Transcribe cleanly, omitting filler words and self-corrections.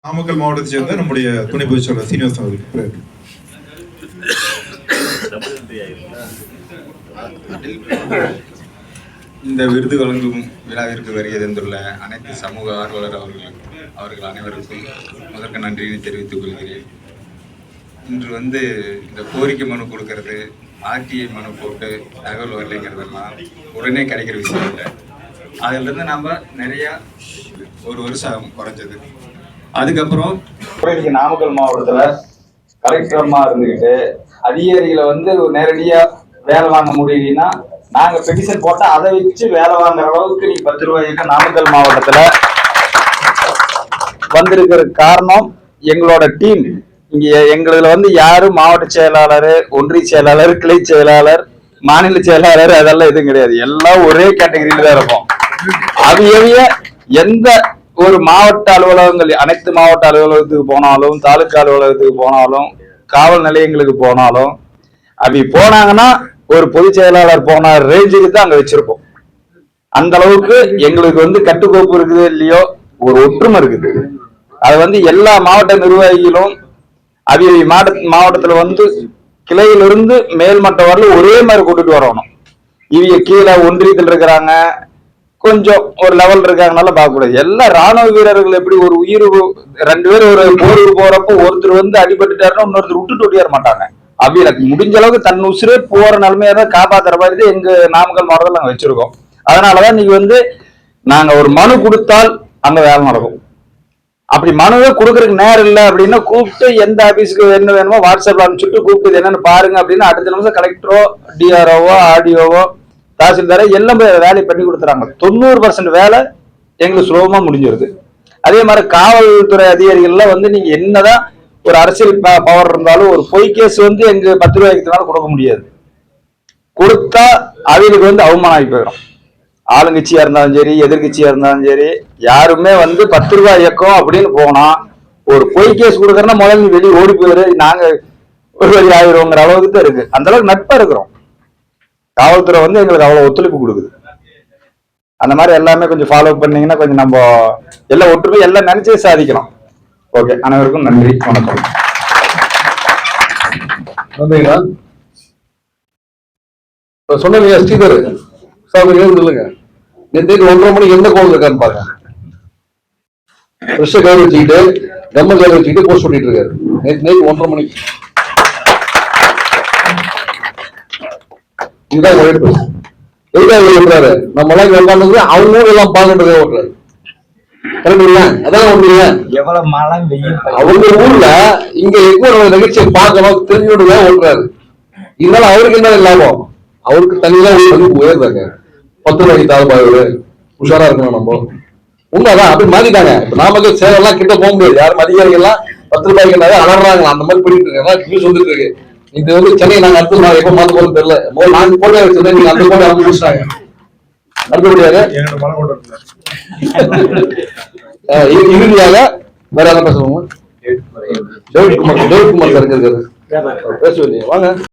நாமக்கல் மாவட்டத்தை சேர்ந்த நம்முடைய துணை பொதுச் செயலாளர் சீனிவாசன் அவர்கள். இந்த விருது வழங்கும் விழாவிற்கு வருகை தந்துள்ள அனைத்து சமூக ஆர்வலர் அவர்கள் அனைவருக்கும் முதற்க நன்றியை தெரிவித்துக் கொள்கிறேன். இன்று இந்த கோரிக்கை மனு கொடுக்கறது, ஆர்டிஐ மனு போட்டு தகவல் வரலைங்கிறதெல்லாம் உடனே கிடைக்கிற விஷயம் இல்லை. அதிலிருந்து நம்ம நிறையா ஒரு வருஷம் குறைஞ்சது. அதுக்கப்புறம் இன்னைக்கு நாமக்கல் மாவட்டத்தில் கலெக்டரமாக இருந்துக்கிட்டு அதிகாரிகளை நேரடியாக வேலை வாங்க முடியலன்னா நாங்கள் பெட்டிஷன் போட்டால் அதை வச்சு வேலை வாங்குற அளவுக்கு நீ 10 ரூபாய்க்கு நாமக்கல் மாவட்டத்தில் வந்திருக்கிற காரணம் எங்களோட டீம். இங்கே எங்களில் யாரும் மாவட்ட செயலாளர், ஒன்றிய செயலாளர், கிளை செயலாளர், மாநில செயலாளர் அதெல்லாம் எதுவும் கிடையாது. எல்லாம் ஒரே கேட்டகரியில தான் இருக்கும். அது எந்த ஒரு மாவட்ட அலுவலகங்கள், அனைத்து மாவட்ட அலுவலகத்துக்கு போனாலும், தாலுக்கா அலுவலகத்துக்கு போனாலும், காவல் நிலையங்களுக்கு போனாலும், அப்படி போனாங்கன்னா ஒரு பொதுச் செயலாளர் போன ரேஞ்சுக்கு தான் அங்க வச்சிருக்கோம். அந்த அளவுக்கு எங்களுக்கு கட்டுக்கோப்பு இருக்குது இல்லையோ, ஒரு ஒற்றுமை இருக்குது. அது எல்லா மாவட்ட நிர்வாகிகளும் மாவட்டத்துல கிளையிலிருந்து மேல்மட்டம் வரல ஒரே மாதிரி கொண்டுட்டு வரணும். இவங்க கீழே ஒன்றியத்தில் இருக்கிறாங்க, கொஞ்சம் ஒரு லெவல் இருக்காங்கனால பார்க்கக்கூடாது. எல்லா ராணுவ வீரர்கள் எப்படி ஒரு உயிர் 2 பேர் ஒரு போருக்கு போறப்போ ஒருத்தர் அடிபட்டுட்டாருன்னா இன்னொருத்தர் விட்டுட்டு ஓடியார மாட்டாங்க. அப்படி முடிஞ்ச அளவுக்கு தன் உசுரே போற நிலைமையா தான் காப்பாத்துற மாதிரி எங்க நாமக்கல் மாவட்டத்தில் நாங்க வச்சிருக்கோம். அதனாலதான் நீங்க நாங்க ஒரு மனு கொடுத்தால் அங்க வேலை நடக்கும். அப்படி மனுவே கொடுக்கறதுக்கு நேரம் இல்லை அப்படின்னா கூப்பிட்டு எந்த ஆபீஸுக்கு என்ன வேணுமோ வாட்ஸ்அப்ல அனுப்பிச்சுட்டு கூப்பிட்டு என்னன்னு பாருங்க அப்படின்னு அடுத்த நிமிஷம் கலெக்டரோ, டிஆர்ஓவோ, ஆர்டிஓவோ, தாசில்தார எல்லாம் வேலையை பண்ணி கொடுத்துறாங்க. 90% வேலை எங்களுக்கு சுலபமா முடிஞ்சிருது. அதே மாதிரி காவல்துறை அதிகாரிகள்லாம் நீங்க என்னதான் ஒரு அரசியல் பவர் இருந்தாலும் ஒரு பொய் கேஸ் எங்க 10 ரூபாய்க்கு கொடுக்க முடியாது. கொடுத்தா அவங்களுக்கு அவமானம் ஆகி போயிடும். ஆளுங்கட்சியா இருந்தாலும் சரி, எதிர்கட்சியா இருந்தாலும் சரி, யாருமே 10 ரூபாய் இயக்கம் அப்படின்னு போனா ஒரு பொய் கேஸ் கொடுக்கறனா முதல்ல வெளியே ஓடி போயிரு, நாங்க ஒரு வழி ஆயிடுவோங்கிற அளவுக்கு தான் இருக்கு. அந்த அளவுக்கு நட்பா இருக்கிறோம். காவல்துறை எங்களுக்கு அவ்வளவு ஒத்துழைப்பு கொடுக்குது. அந்த மாதிரி எல்லாமே கொஞ்சம் ஃபாலோ பண்ணீங்கன்னா கொஞ்சம் நம்ம எல்லாம் ஒற்றுமை எல்லாம் நினைச்சே சாதிக்கலாம். ஓகே, அனைவருக்கும் நன்றி, வணக்கம். சொன்னீங்க ஸ்ரீதர் சார், சொல்லுங்க. நேற்று 1:30 மணிக்கு எந்த கோவில் இருக்கான்னு பாருங்க. ஃப்ரெஷ்ஷை கை வச்சுக்கிட்டு, கம்ம கை வச்சுக்கிட்டு போஸ்ட் பண்ணிட்டு இருக்காரு. நேற்று 1:30 மணிக்கு. இதுதான் உழைப்பு. எதுக்காக ஓட்டுறாரு? நம்ம எல்லாம் உட்காந்து அவங்க எல்லாம் பாக்குறதே ஓட்டுறாரு. கரெக்ட் இல்ல? அதான் ஒண்ணு. எவ்வளவு மழை வெயில் அவங்க ஊர்ல இங்க எங்க நிகழ்ச்சியை பார்க்கணும் தெரிஞ்சோட ஓட்டுறாரு. இதனால அவருக்கு என்ன லாபம்? அவருக்கு தனியா உயர்ந்தாங்க. 10 ரூபாய்க்கு தாழ்பாடு உஷாரா இருக்கணும். நம்ம உண்மைதான் அப்படி மாத்திட்டாங்க. இப்ப நாமக்கல் சேலம் கிட்ட போக முடியாது. யாரும் அதிகாரிகள் எல்லாம் 10 ரூபாய்க்கு அலறாங்களா, அந்த மாதிரி பண்ணிட்டு இருக்காங்க. நியூஸ் வந்துட்டு இருக்கு. இது சென்னை நாங்க அடுத்து நான் எப்ப மாத்த போறது தெரியல. நாங்க போட்டோ வச்சிருந்தேன், நீங்க அந்த போட்டோ அவங்க முடிச்சிட்டாங்க. அடுத்தபடியாக இறுதியாக வேற என்ன பேசுவோம்? டேவிட் குமார் சார் இருக்காரு, பேசுவீங்க வாங்க.